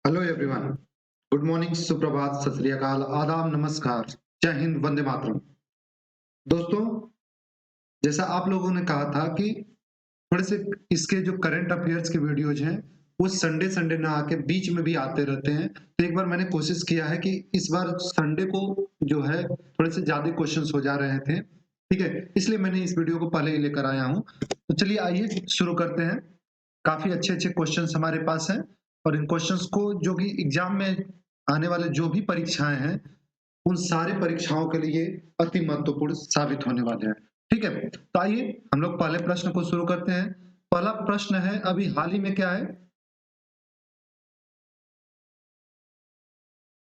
Hello everyone. Good morning, सुप्रभात, सत श्री अकाल, आदाब, नमस्कार, जय हिंद, वंदे मातरम। दोस्तों, जैसा आप लोगों ने कहा था कि थोड़े से इसके जो करंट अफेयर्स के वीडियोज हैं वो संडे संडे ना आके बीच में भी आते रहते हैं। तो एक बार मैंने कोशिश किया है कि इस बार संडे को जो है थोड़े से ज्यादा क्वेश्चंस हो जा रहे थे, ठीक है, इसलिए मैंने इस वीडियो को पहले ही लेकर आया हूँ। तो चलिए आइए शुरू करते हैं। काफी अच्छे अच्छे क्वेश्चंस हमारे पास हैं और इन क्वेश्चंस को जो कि एग्जाम में आने वाले जो भी परीक्षाएं हैं उन सारी परीक्षाओं के लिए अति महत्वपूर्ण साबित होने वाले हैं। ठीक है, तो आइए हम लोग पहले प्रश्न को शुरू करते हैं। पहला प्रश्न है, अभी हाल ही में क्या है,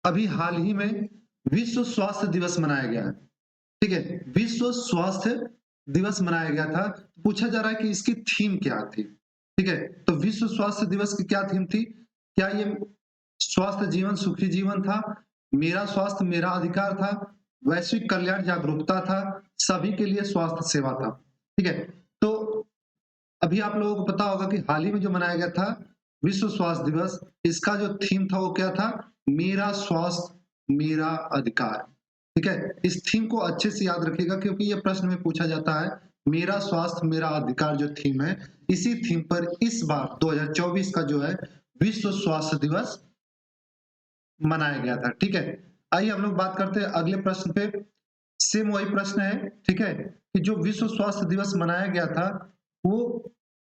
अभी हाल ही में विश्व स्वास्थ्य दिवस मनाया गया है। ठीक है, विश्व स्वास्थ्य दिवस मनाया गया था। पूछा जा रहा है कि इसकी थीम क्या थी। ठीक है, तो विश्व स्वास्थ्य दिवस की क्या थीम थी? क्या ये स्वास्थ्य जीवन सुखी जीवन था, मेरा स्वास्थ्य मेरा अधिकार था, वैश्विक कल्याण जागरूकता था, सभी के लिए स्वास्थ्य सेवा था? ठीक है, तो अभी आप लोगों को पता होगा कि हाल ही में जो मनाया गया था विश्व स्वास्थ्य दिवस, इसका जो थीम था वो क्या था? मेरा स्वास्थ्य मेरा अधिकार। ठीक है, इस थीम को अच्छे से याद रखिएगा क्योंकि ये प्रश्न में पूछा जाता है। मेरा स्वास्थ्य मेरा अधिकार जो थीम है, इसी थीम पर इस बार 2024 का जो है विश्व स्वास्थ्य दिवस मनाया गया था। ठीक है, आइए हम लोग बात करते हैं अगले प्रश्न पे। सेम वही प्रश्न है, ठीक है, कि जो विश्व स्वास्थ्य दिवस मनाया गया था वो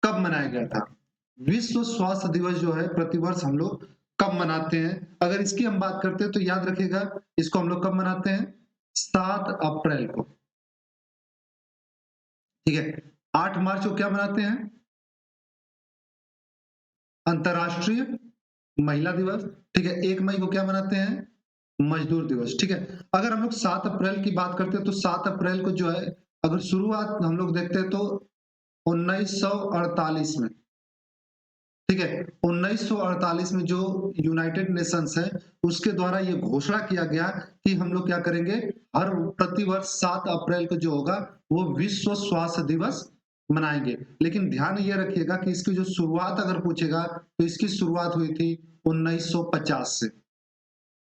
कब मनाया गया था? विश्व स्वास्थ्य दिवस जो है प्रतिवर्ष हम लोग कब मनाते हैं? अगर इसकी हम बात करते हैं तो याद रखिएगा, इसको हम लोग कब मनाते हैं? 7 अप्रैल को। ठीक है, 8 मार्च को क्या मनाते हैं? अंतरराष्ट्रीय महिला दिवस। ठीक है, 1 मई को क्या मनाते हैं? मजदूर दिवस। ठीक है, अगर हम लोग 7 अप्रैल की बात करते हैं तो 7 अप्रैल को जो है, अगर शुरुआत हम लोग देखते हैं तो 1948 में, ठीक है, 1948 में जो यूनाइटेड नेशंस है उसके द्वारा ये घोषणा किया गया कि हम लोग क्या करेंगे, हर प्रतिवर्ष 7 अप्रैल को जो होगा वो विश्व स्वास्थ्य दिवस मनाएंगे। लेकिन ध्यान ये रखिएगा कि इसकी जो शुरुआत अगर पूछेगा तो इसकी शुरुआत हुई थी 1950 से।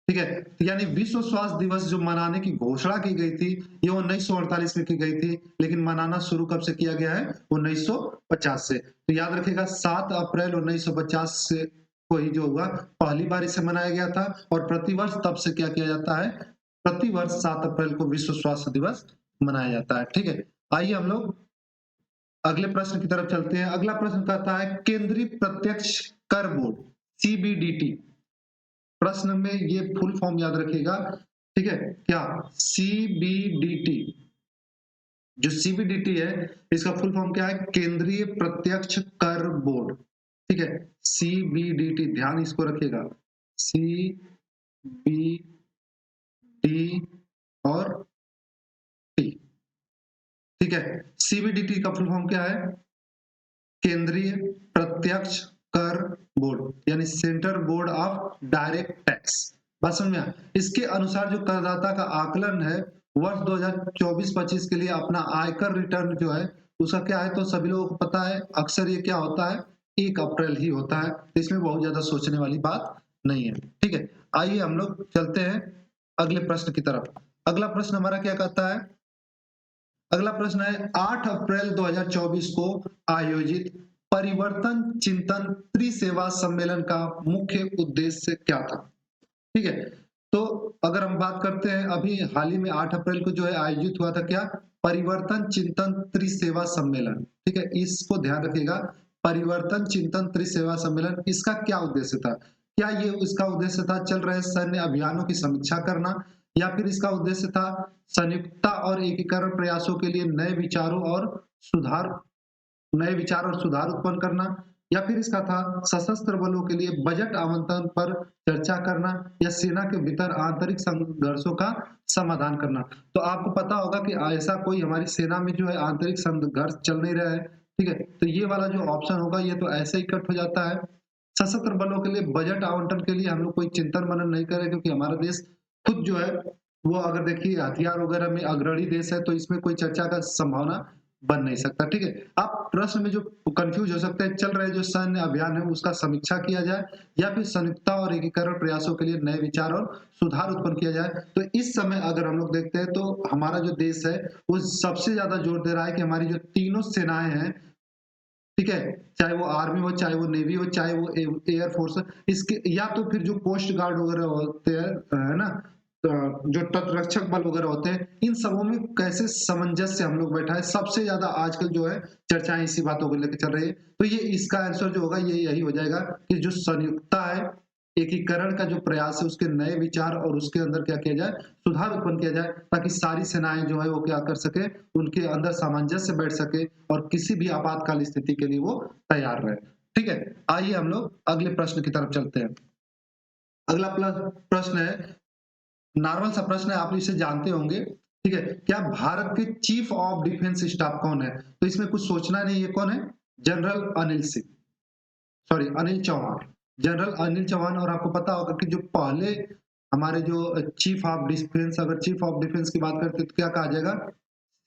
ठीक है, तो यानी विश्व स्वास्थ्य दिवस जो मनाने की घोषणा की गई थी ये 1948 में की गई थी, लेकिन मनाना शुरू कब से किया गया है? 1950 से। तो याद रखिएगा 7 अप्रैल 1950 से को ही जो हुआ पहली बार इसे मनाया गया था। और प्रतिवर्ष तब से क्या किया जाता है? प्रतिवर्ष 7 अप्रैल को विश्व स्वास्थ्य दिवस मनाया जाता है। ठीक है, आइए हम लोग अगले प्रश्न की तरफ चलते हैं। अगला प्रश्न कहता है केंद्रीय प्रत्यक्ष कर बोर्ड, सीबीडीटी। प्रश्न में ये फुल फॉर्म याद रखिएगा। ठीक है, क्या? सीबीडीटी। जो सीबीडीटी है इसका फुल फॉर्म क्या है? केंद्रीय प्रत्यक्ष कर बोर्ड। ठीक है, सीबीडीटी, ध्यान इसको रखिएगा। सी बी डी और टी। ठीक है, सीबीडीटी का फुल फॉर्म क्या है? केंद्रीय प्रत्यक्ष कर बोर्ड, यानी central board of direct tax. बात समझ में आया? इसके अनुसार जो करदाता का आकलन है वर्ष 2024-25 के लिए अपना आयकर रिटर्न जो है उसका क्या है, तो सभी लोगों को पता है अक्सर ये क्या होता है? 1 अप्रैल ही होता है। तो इसमें बहुत ज्यादा सोचने वाली बात नहीं है। ठीक है, आइए हम लोग चलते हैं अगले प्रश्न की तरफ। अगला प्रश्न हमारा क्या कहता है? अगला प्रश्न है 8 अप्रैल 2024 को आयोजित परिवर्तन चिंतन त्रिसेवा सम्मेलन का मुख्य उद्देश्य क्या था? ठीक है, तो अगर हम बात करते हैं अभी हाल ही में 8 अप्रैल को जो है आयोजित हुआ था क्या? परिवर्तन चिंतन त्रिसेवा सम्मेलन। ठीक है, इसको ध्यान रखिएगा। परिवर्तन चिंतन त्रिसेवा सम्मेलन, इसका क्या उद्देश्य था? क्या ये इसका उद्देश्य था चल रहे सैन्य अभियानों की समीक्षा करना, या फिर इसका उद्देश्य था संयुक्तता और एकीकरण प्रयासों के लिए सुधार नए विचार और सुधार उत्पन्न करना, या फिर इसका था सशस्त्र बलों के लिए बजट आवंटन पर चर्चा करना, या सेना के भीतर आंतरिक संघर्षों का समाधान करना? तो आपको पता होगा कि ऐसा कोई हमारी सेना में जो है आंतरिक संघर्ष चल नहीं रहा है। ठीक है, तो ये वाला जो ऑप्शन होगा ये तो ऐसे ही कट हो जाता है। सशस्त्र बलों के लिए बजट आवंटन के लिए हम लोग कोई चिंतन मनन नहीं करें क्योंकि हमारा देश खुद जो है वो, अगर देखिए, हथियार वगैरह में अग्रणी देश है, तो इसमें कोई चर्चा का संभावना बन नहीं सकता, ठीक है। आप प्रश्न में जो कंफ्यूज हो सकते हैं, चल रहे जो सैन्य अभियान है उसका समीक्षा किया जाए या फिर संयुक्ता और एकीकरण प्रयासों के लिए नए विचार और सुधार उत्पन्न किया जाए। तो इस समय अगर हम लोग देखते हैं तो हमारा जो देश है वो सबसे ज्यादा जोर दे रहा है कि हमारी जो तीनों सेनाएं हैं, ठीक है, चाहे वो आर्मी हो, चाहे वो नेवी हो, चाहे वो एयर फोर्स हो, इसके या तो फिर जो कोस्ट गार्ड वगैरह होते हैं, है ना, जो तटरक्षक बल वगैरह होते हैं, इन सबों में कैसे सामंजस्य हम लोग बैठा है, सबसे ज्यादा आजकल जो है चर्चाएं इसी बातों को लेकर चल रही है। तो ये इसका आंसर जो होगा ये यही हो जाएगा कि जो संयुक्ता है, एकीकरण का जो प्रयास है, उसके नए विचार और उसके अंदर क्या किया जाए, सुधार उत्पन्न किया जाए, ताकि सारी सेनाएं जो है वो क्या कर सके, उनके अंदर सामंजस्य बैठ सके और किसी भी आपातकाल स्थिति के लिए वो तैयार रहे। ठीक है, आइए हम लोग अगले प्रश्न की तरफ चलते हैं। अगला प्रश्न है, नॉर्मल सा प्रश्न है, आप इसे जानते होंगे, ठीक है। क्या भारत के चीफ ऑफ डिफेंस स्टाफ कौन है? तो इसमें कुछ सोचना नहीं है, कौन है? General Anil Singh, sorry Anil Chauhan, general Anil Chauhan. और आपको पता होगा कि जो पहले हमारे जो चीफ ऑफ डिफेंस, अगर चीफ ऑफ डिफेंस की बात करते तो क्या कहा जाएगा?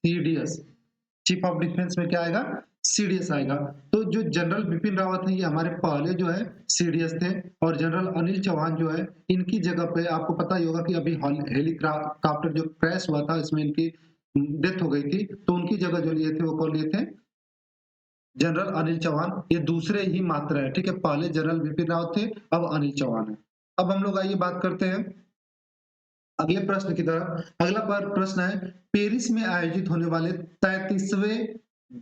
सीडीएस। चीफ ऑफ डिफेंस में क्या आएगा? सीडीएस आएगा। तो जो जनरल बिपिन रावत है ये हमारे पहले जो है सीडीएस थे, और जनरल अनिल चौहान जो है इनकी जगह पे आपको पता ही होगा कि अभी हेलीकॉप्टर जो क्रैश हुआ था इसमें इनकी डेथ हो गई थी, तो उनकी जगह जो लिए थे वो कौन लिए थे? जनरल अनिल चौहान। ये दूसरे ही मात्रा है, ठीक है, पहले जनरल बिपिन रावत थे, अब अनिल चौहान है। अब हम लोग आइए बात करते हैं अगले प्रश्न की तरफ। अगला प्रश्न है, पेरिस में आयोजित होने वाले 33वें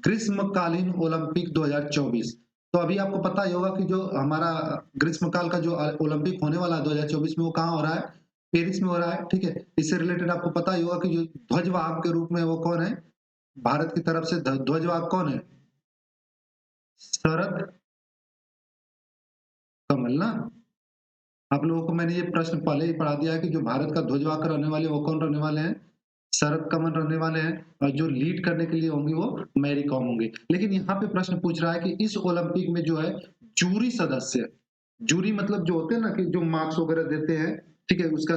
ग्रीष्मकालीन ओलंपिक 2024। तो अभी आपको पता ही होगा कि जो हमारा ग्रीष्मकाल का जो ओलंपिक होने वाला है 2024 में, वो कहाँ हो रहा है? पेरिस में हो रहा है, ठीक है। इससे रिलेटेड आपको पता ही होगा कि जो ध्वजवाहक के रूप में वो कौन है? भारत की तरफ से ध्वजवाहक कौन है? शरद कमल ना। आप लोगों को मैंने ये प्रश्न पहले ही पढ़ा दिया है कि जो भारत का ध्वजवाहक रहने वाले वो कौन रहने वाले हैं? शरद कमल रहने वाले हैं, और जो लीड करने के लिए होंगी वो मैरी कॉम होंगी। लेकिन यहाँ पे प्रश्न पूछ रहा है कि इस ओलंपिक में जो है जूरी सदस्य, जूरी मतलब जो होते हैं ना कि जो मार्क्स वगैरह देते हैं, ठीक है, उसका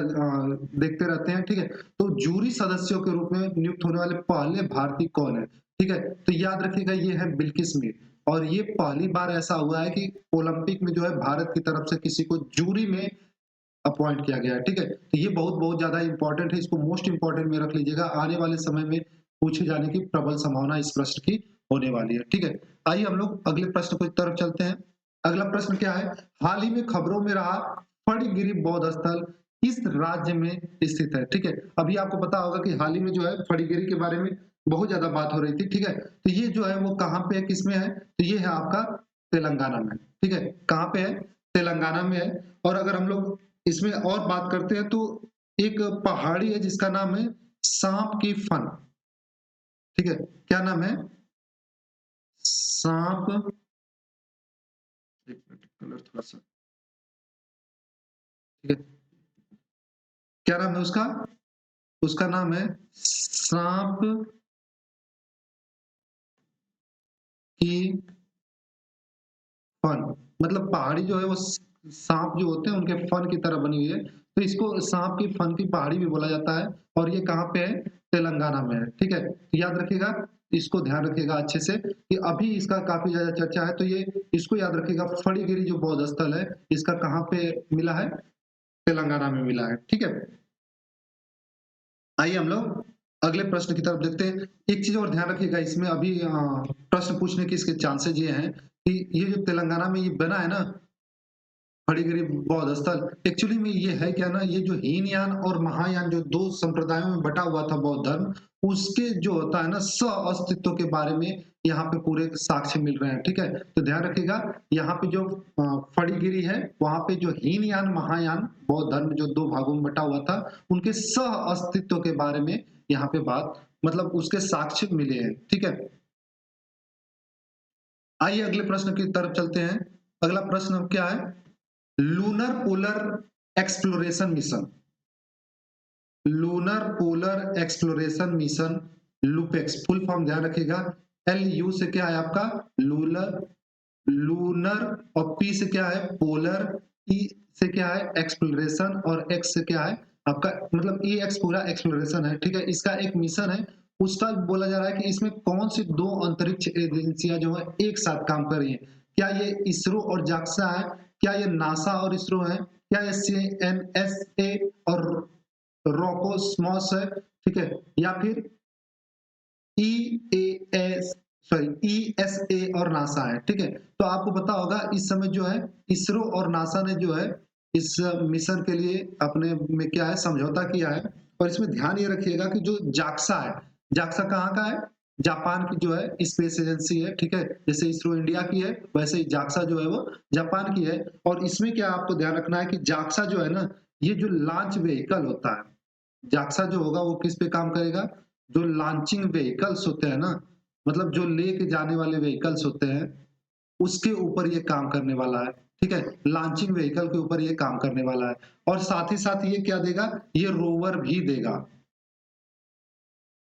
देखते रहते हैं, ठीक है। तो जूरी सदस्यों के रूप में नियुक्त होने वाले पहले भारतीय कौन है? ठीक है, तो याद रखिएगा ये है बिल्किस मीर। और ये पहली बार ऐसा हुआ है कि ओलंपिक में जो है भारत की तरफ से किसी को जूरी में अपॉइंट किया गया है, ठीक है। तो ये बहुत बहुत ज्यादा इंपॉर्टेंट है, इसको मोस्ट इंपॉर्टेंट में रख लीजिएगा, आने वाले समय में पूछे जाने की प्रबल संभावना इस प्रश्न की होने वाली है, ठीक है। आइए हम लोग अगले प्रश्न की तरफ चलते हैं। अगला प्रश्न क्या है? हाल ही में खबरों में रहा फणिगिरी बौद्ध स्थल किस राज्य में स्थित है? ठीक है, अभी आपको पता होगा कि हाल ही में जो है फणिगिरी के बारे में बहुत ज्यादा बात हो रही थी, ठीक है। तो ये जो है वो कहाँ पे है, किसमें है? तो ये है आपका तेलंगाना में, ठीक है। कहाँ पे है? तेलंगाना में है। और अगर हम लोग इसमें और बात करते हैं तो एक पहाड़ी है जिसका नाम है सांप की फन, ठीक है। क्या नाम है? सांप, एक मिनट कलर थोड़ा सा, ठीक है, क्या नाम है उसका? उसका नाम है सांप की फन। मतलब पहाड़ी जो है वो सांप जो होते हैं उनके फन की तरह बनी हुई है, तो इसको सांप की फन की पहाड़ी भी बोला जाता है। और ये कहाँ पे है? तेलंगाना में है, ठीक है। तो याद रखिएगा, इसको ध्यान रखिएगा अच्छे से कि अभी इसका काफी ज्यादा चर्चा है, तो ये इसको याद रखिएगा, फणिगिरी जो बौद्ध स्थल है इसका कहाँ पे मिला है? तेलंगाना में मिला है, ठीक है। आइए हम लोग अगले प्रश्न की तरफ देखते हैं। एक चीज और ध्यान रखिएगा इसमें, अभी प्रश्न पूछने के इसके चांसेज ये हैं कि ये जो तेलंगाना में ये बना है ना फणिगिरी बौद्ध स्थल, एक्चुअली में ये है क्या ना, ये जो हीनयान और महायान जो दो संप्रदायों में बटा हुआ था बौद्ध धर्म, उसके जो होता है ना सह अस्तित्व के बारे में यहाँ पे पूरे साक्ष्य मिल रहे हैं, ठीक है। तो ध्यान रखिएगा, यहाँ पे जो फणिगिरी है वहां पे जो हीनयान महायान बौद्ध धर्म जो दो भागों में बटा हुआ था, उनके सह अस्तित्व के बारे में यहाँ पे बात, मतलब उसके साक्ष्य मिले हैं, ठीक है। आइए अगले प्रश्न की तरफ चलते हैं। अगला प्रश्न क्या है? Lunar polar exploration mission, lunar polar exploration mission, LUPEX, full form ध्यान रखिएगा। एल यू से क्या है आपका? लूलर, लूनर, और पी से क्या है? पोलर, ई से क्या है? एक्सप्लोरेशन, और एक्स से क्या है आपका? मतलब ई एक्स पूरा एक्सप्लोरेशन है, ठीक है। इसका एक मिशन है उसका बोला जा रहा है कि इसमें कौन सी 2 अंतरिक्ष एजेंसियाँ जो है एक साथ काम कर रही हैं। क्या ये इसरो और जाक्सा है? क्या ये नासा और इसरो है? क्या ये सीएनएसए और रोकोस्मॉस है? ठीक है? या फिर ईएएस सॉरी ईएसए और नासा है, ठीक है? तो आपको पता होगा इस समय जो है इसरो और नासा ने जो है इस मिशन के लिए अपने में क्या है समझौता किया है। और इसमें ध्यान ये रखिएगा कि जो जाक्सा है, जाक्सा कहाँ का है? जापान की जो है स्पेस एजेंसी है, ठीक है? जैसे इसरो इंडिया की है, वैसे ही जाक्सा जो है वो जापान की है। और इसमें क्या आपको ध्यान रखना है कि जाक्सा जो है ना, ये जो लॉन्च व्हीकल होता है, जाक्सा जो होगा वो किस पे काम करेगा? जो लॉन्चिंग व्हीकल्स होते हैं ना, मतलब जो लेके जाने वाले व्हीकल्स होते हैं, उसके ऊपर ये काम करने वाला है, ठीक है? लॉन्चिंग व्हीकल के ऊपर ये काम करने वाला है। और साथ ही साथ ये क्या देगा? ये रोवर भी देगा।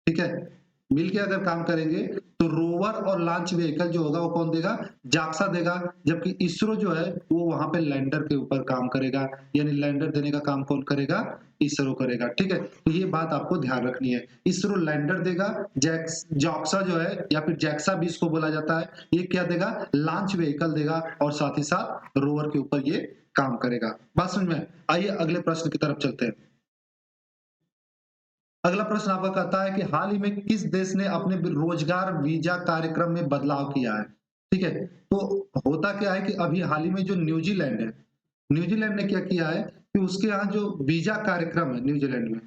ठीक है? मिलके अगर काम करेंगे तो रोवर और लॉन्च व्हीकल जो होगा वो कौन देगा? जाक्सा देगा, जबकि इसरो जो है वो वहां पे लैंडर के ऊपर काम करेगा, यानी लैंडर देने का काम कौन करेगा? इसरो करेगा, ठीक है? तो ये बात आपको ध्यान रखनी है। इसरो लैंडर देगा, जॉक्सा जो है या फिर जैक्सा भी इसको बोला जाता है, ये क्या देगा? लॉन्च व्हीकल देगा और साथ ही साथ रोवर के ऊपर ये काम करेगा। बात समझ में? आइए अगले प्रश्न की तरफ चलते हैं। अगला प्रश्न आपका कहता है कि हाल ही में किस देश ने अपने रोजगार वीजा कार्यक्रम में बदलाव किया है? ठीक है, तो होता क्या है कि अभी हाल ही में जो न्यूजीलैंड है, न्यूजीलैंड ने क्या किया है कि उसके यहाँ जो वीजा कार्यक्रम है न्यूजीलैंड में,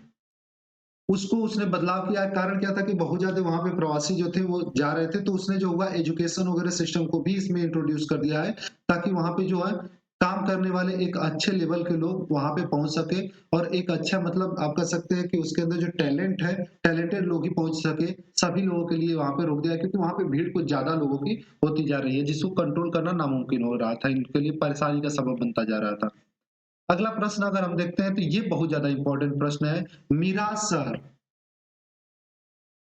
उसको उसने बदलाव किया है। कारण क्या था कि बहुत ज्यादा वहां पे प्रवासी जो थे वो जा रहे थे, तो उसने जो हुआ एजुकेशन वगैरह सिस्टम को भी इसमें इंट्रोड्यूस कर दिया है, ताकि वहां पे जो है काम करने वाले एक अच्छे लेवल के लोग वहां पे पहुंच सके। और एक अच्छा मतलब आप कह सकते हैं कि उसके अंदर जो टैलेंट है, टैलेंटेड लोग ही पहुंच सके, सभी लोगों के लिए वहां पे रोक दिया है, क्योंकि वहां पे भीड़ कुछ ज्यादा लोगों की होती जा रही है, जिसको कंट्रोल करना नामुमकिन हो रहा था, इनके लिए परेशानी का सबब बनता जा रहा था। अगला प्रश्न अगर हम देखते हैं तो ये बहुत ज्यादा इंपॉर्टेंट प्रश्न है। मिराज शहर,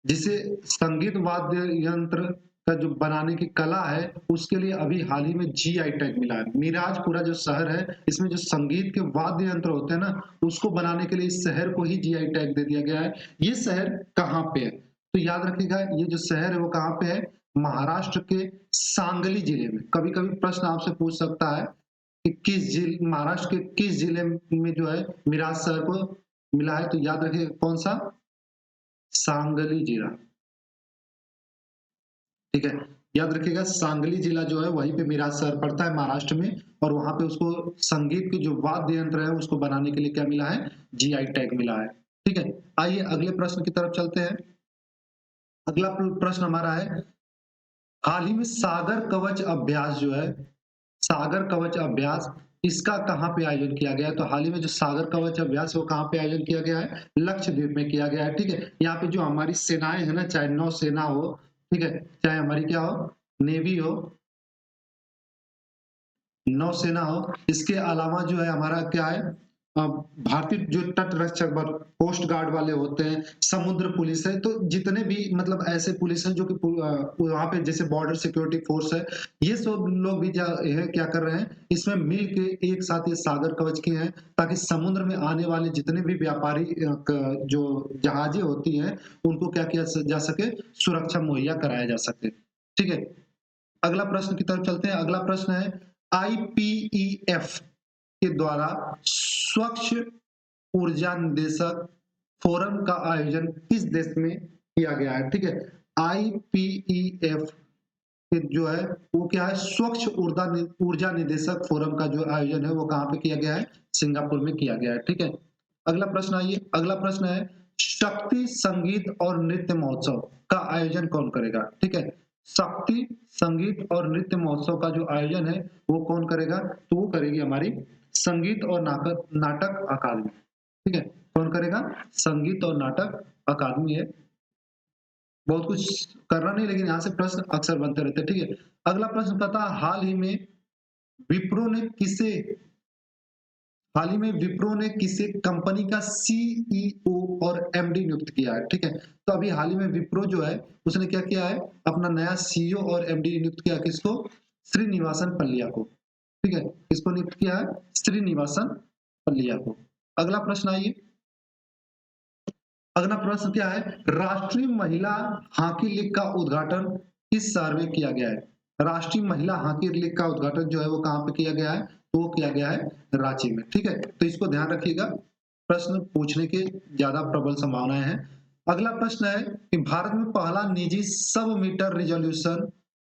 जिसे संगीत वाद्य यंत्र का जो बनाने की कला है, उसके लिए अभी हाल ही में जीआई टैग मिला है। मिराज पूरा जो शहर है, इसमें जो संगीत के वाद्य यंत्र होते हैं ना, उसको बनाने के लिए इस शहर को ही जीआई टैग दे दिया गया है। ये शहर कहाँ पे है? तो याद रखिएगा, ये जो शहर है वो कहाँ पे है? महाराष्ट्र के सांगली जिले में। कभी कभी प्रश्न आपसे पूछ सकता है कि किस जिले, महाराष्ट्र के किस जिले में जो है मिराज शहर को मिला है? तो याद रखिएगा कौन सा? सांगली जिला, ठीक है? याद रखिएगा सांगली जिला जो है वहीं पे मिराज शहर पड़ता है महाराष्ट्र में। और वहां पे उसको संगीत के जो वाद्य यंत्र है उसको बनाने के लिए क्या मिला है? जीआई टैग मिला है, ठीक है? आइए अगले प्रश्न की तरफ चलते हैं। अगला प्रश्न हमारा है, हाल ही में सागर कवच अभ्यास जो है, सागर कवच अभ्यास, इसका कहाँ पे आयोजन किया गया है? तो हाल ही में जो सागर कवच अभ्यास है वो कहाँ पे आयोजन किया गया है? लक्षद्वीप में किया गया है, ठीक है? यहाँ पे जो हमारी सेनाएं है ना, चाहे नौसेना हो, ठीक है, चाहे हमारी क्या हो, नेवी हो, नौसेना हो, इसके अलावा जो है हमारा क्या है, भारतीय जो तट रक्षक बल, कोस्ट गार्ड वाले होते हैं, समुद्र पुलिस है, तो जितने भी मतलब ऐसे पुलिस हैं जो कि वहां पे जैसे बॉर्डर सिक्योरिटी फोर्स है, ये सब लोग भी है क्या कर रहे हैं, इसमें मिल के एक साथ ये सागर कवच किए हैं, ताकि समुद्र में आने वाले जितने भी व्यापारी जो जहाजें होती हैं, उनको क्या किया जा सके, सुरक्षा मुहैया कराया जा सके, ठीक है? अगला प्रश्न की तरफ चलते हैं। अगला प्रश्न है, आईपीईएफ के द्वारा स्वच्छ ऊर्जा निदेशक फोरम का आयोजन किस देश में किया गया है? ठीक है, आईपीईएफ के जो है वो क्या है, स्वच्छ ऊर्जा ऊर्जा निदेशक फोरम का जो आयोजन है वो कहाँ पे किया गया है? सिंगापुर में किया गया है, ठीक है? अगला प्रश्न आइए, अगला प्रश्न है, शक्ति संगीत और नृत्य महोत्सव का आयोजन कौन करेगा? ठीक है, शक्ति संगीत और नृत्य महोत्सव का जो आयोजन है वो कौन करेगा? तो वो करेगी हमारी संगीत और नाटक नाटक अकादमी, ठीक है? कौन करेगा? संगीत और नाटक अकादमी है। बहुत कुछ करना नहीं, लेकिन यहाँ से प्रश्न अक्सर बनते रहते हैं, ठीक है? अगला प्रश्न कहता है, विप्रो ने किसे हाल ही में विप्रो ने किसे कंपनी का सीईओ और एमडी नियुक्त किया है? ठीक है, तो अभी हाल ही में विप्रो जो है उसने क्या किया है, अपना नया सीईओ और एमडी नियुक्त किया, किसको? श्रीनिवासन पल्लिया को, ठीक है? किसको नियुक्त किया है? श्रीनिवासन पल्लिया को। अगला प्रश्न आइए, अगला प्रश्न क्या है, राष्ट्रीय महिला हॉकी लीग का उद्घाटन किस शहर में किया गया है? राष्ट्रीय महिला हॉकी लीग का उद्घाटन जो है वो कहाँ पे किया गया है? तो वो किया गया है रांची में। ठीक है, तो इसको ध्यान रखिएगा, प्रश्न पूछने की ज्यादा प्रबल संभावनाएं हैं। अगला प्रश्न है कि भारत में पहला निजी सब मीटर रिजोल्यूशन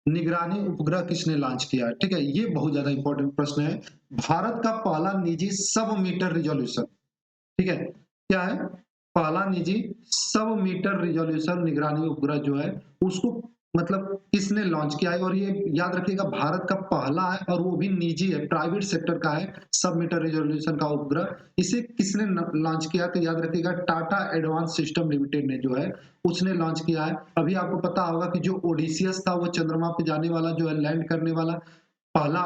निगरानी उपग्रह किसने लॉन्च किया है? ठीक है, ये बहुत ज्यादा इंपॉर्टेंट प्रश्न है। भारत का पहला निजी सब मीटर रिजोल्यूशन, ठीक है, क्या है? पहला निजी सब मीटर रिजोल्यूशन निगरानी उपग्रह जो है उसको मतलब किसने लॉन्च किया है? और ये याद रखिएगा भारत का पहला है और वो भी निजी है, प्राइवेट सेक्टर का है, सब मीटर रिजोल्यूशन का उपग्रह। इसे किसने लॉन्च किया? तो याद रखिएगा टाटा एडवांस सिस्टम लिमिटेड ने जो है उसने लॉन्च किया है। अभी आपको पता होगा कि जो ओडिसियस था वो चंद्रमा पे जाने वाला जो है लैंड करने वाला पहला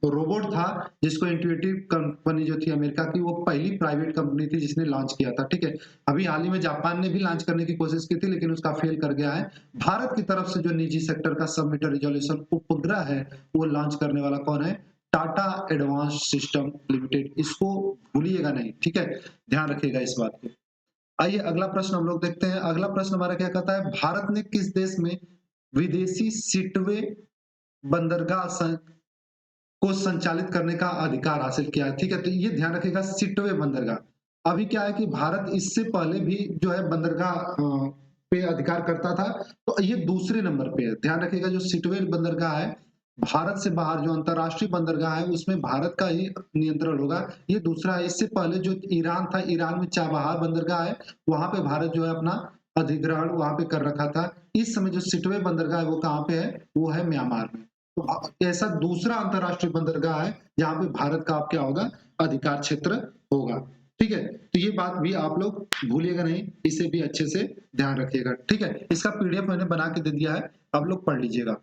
रोबोट था, जिसको इंट्यूटिव कंपनी जो थी अमेरिका की, वो पहली प्राइवेट कंपनी थी जिसने लॉन्च किया था। ठीक है, अभी हाल ही में जापान ने भी लॉन्च करने की कोशिश की थी लेकिन उसका फेल कर गया है। भारत की तरफ से जो निजी सेक्टर का सब मीटर रिजोल्यूशन उपग्रह है वो लॉन्च करने वाला कौन है? Tata advance system limited. इसको भूलिएगा नहीं, ठीक है, ध्यान रखिएगा इस बात को। आइए अगला प्रश्न हम लोग देखते हैं। अगला प्रश्न हमारा क्या कहता है, भारत ने किस देश में विदेशी सीटवे बंदरगाह को संचालित करने का अधिकार हासिल किया है? ठीक है, तो ये ध्यान रखिएगा सिटवे बंदरगाह। अभी क्या है कि भारत इससे पहले भी जो है बंदरगाह पे अधिकार करता था, तो ये दूसरे नंबर पे है। ध्यान रखिएगा जो सिटवे बंदरगाह है, भारत से बाहर जो अंतरराष्ट्रीय बंदरगाह है उसमें भारत का ही नियंत्रण होगा, ये दूसरा है। इससे पहले जो ईरान था, ईरान में चाबहार बंदरगाह है, वहां पे भारत जो है अपना अधिग्रहण वहां पे कर रखा था। इस समय जो सिटवे बंदरगाह है वो कहाँ पे है? वो है म्यांमार में। तो ऐसा दूसरा अंतरराष्ट्रीय बंदरगाह है जहां पे भारत का क्या होगा? अधिकार क्षेत्र होगा। ठीक है, तो ये बात भी आप लोग भूलिएगा नहीं, इसे भी अच्छे से ध्यान रखिएगा। ठीक है, इसका पीडीएफ मैंने बना के दे दिया है, आप लोग पढ़ लीजिएगा।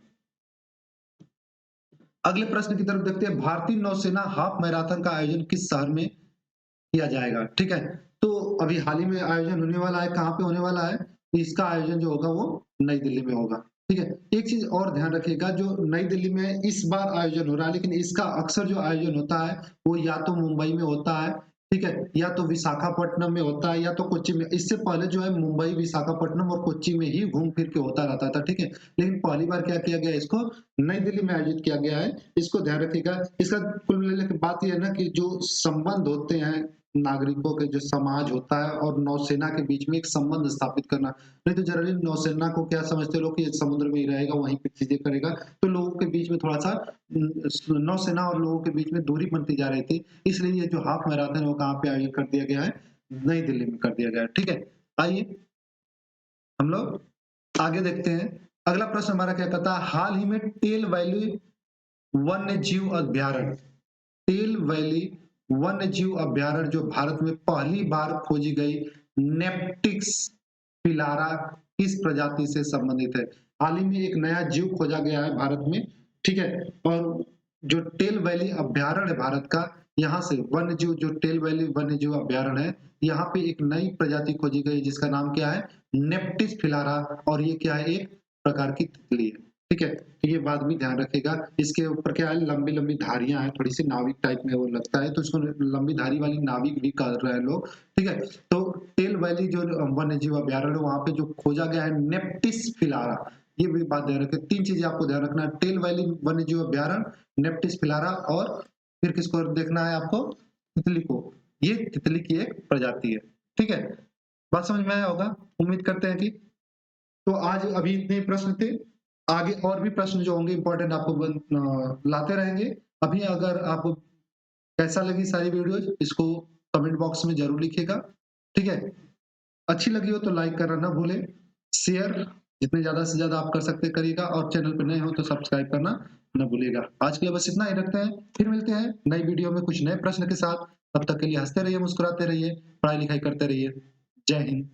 अगले प्रश्न की तरफ देखते हैं, भारतीय नौसेना हाफ मैराथन का आयोजन किस शहर में किया जाएगा? ठीक है, तो अभी हाल ही में आयोजन होने वाला है, कहाँ पे होने वाला है? इसका आयोजन जो होगा वो नई दिल्ली में होगा। ठीक है, एक चीज और ध्यान रखिएगा, जो नई दिल्ली में इस बार आयोजन हो रहा है, लेकिन इसका अक्सर जो आयोजन होता है वो या तो मुंबई में होता है, ठीक है, या तो विशाखापट्टनम में होता है, या तो कोच्चि में। इससे पहले जो है मुंबई, विशाखापट्टनम और कोच्चि में ही घूम फिर के होता रहता था। ठीक है, लेकिन पहली बार क्या किया गया, इसको नई दिल्ली में आयोजित किया गया है, इसको ध्यान रखिएगा। इसका कुल मिलाने की बात यह है ना कि जो संबंध होते हैं नागरिकों के, जो समाज होता है और नौसेना के बीच में एक संबंध स्थापित करना। नहीं तो जनरली नौसेना को क्या समझते लोग कि समुद्र में ही रहेगा, वहीं पे चीजें करेगा, तो लोगों के बीच में थोड़ा सा नौसेना और लोगों के बीच में दूरी बनती जा रही थी। इसलिए ये जो हाफ मैराथन है वो कहाँ पे आयोजित कर दिया गया है? नई दिल्ली में कर दिया गया है। ठीक है, आइए हम लोग आगे देखते हैं। अगला प्रश्न हमारा क्या कहता है, हाल ही में टेल वैली वन्य जीव अभ्यारण्य, टेल वैली वन्य जीव अभ्यारण्य जो भारत में पहली बार खोजी गई नेप्टिक्स पिलारा किस प्रजाति से संबंधित है? हाल ही में एक नया जीव खोजा गया है भारत में, ठीक है, और जो टेल वैली अभ्यारण्य है भारत का, यहाँ से वन्य जीव, जो टेल वैली वन्य जीव अभ्यारण्य है, यहाँ पे एक नई प्रजाति खोजी गई जिसका नाम क्या है? नेप्टिस फिलारा, और ये क्या है? एक प्रकार की तितली है। ठीक है, तो ये बात भी ध्यान रखिएगा। इसके ऊपर क्या है? लंबी लंबी धारियां हैं, थोड़ी सी नाविक टाइप में वो लगता है, तो इसको लंबी धारी वाली नाविक भी कर रहे हैं लोग। ठीक है, तो टेल वैली जो वन्य जीव अभ्यारण्य वहां पे जो खोजा गया है नेप्टिस फिलारा, ये भी बात ध्यान रखें। तीन चीजें आपको ध्यान रखना है, टेल वैली वन्य जीव अभ्यारण्य, नेप्टिस फिलारा, और फिर किसको देखना है आपको? तितली को। ये तितली की एक प्रजाति है। ठीक है, बात समझ में आया होगा, उम्मीद करते हैं कि। तो आज अभी इतने प्रश्न थे, आगे और भी प्रश्न जो होंगे इंपॉर्टेंट आपको लाते रहेंगे। अभी अगर आपको कैसा लगी सारी वीडियोज, इसको कमेंट बॉक्स में जरूर लिखिएगा। ठीक है, अच्छी लगी हो तो लाइक करना ना भूलें, शेयर जितने ज्यादा से ज्यादा आप कर सकते करिएगा, और चैनल पर नए हो तो सब्सक्राइब करना न भूलिएगा। आज के लिए बस इतना ही रखते हैं, फिर मिलते हैं नई वीडियो में कुछ नए प्रश्न के साथ। तब तक के लिए हंसते रहिए, मुस्कुराते रहिए, पढ़ाई लिखाई करते रहिए। जय हिंद।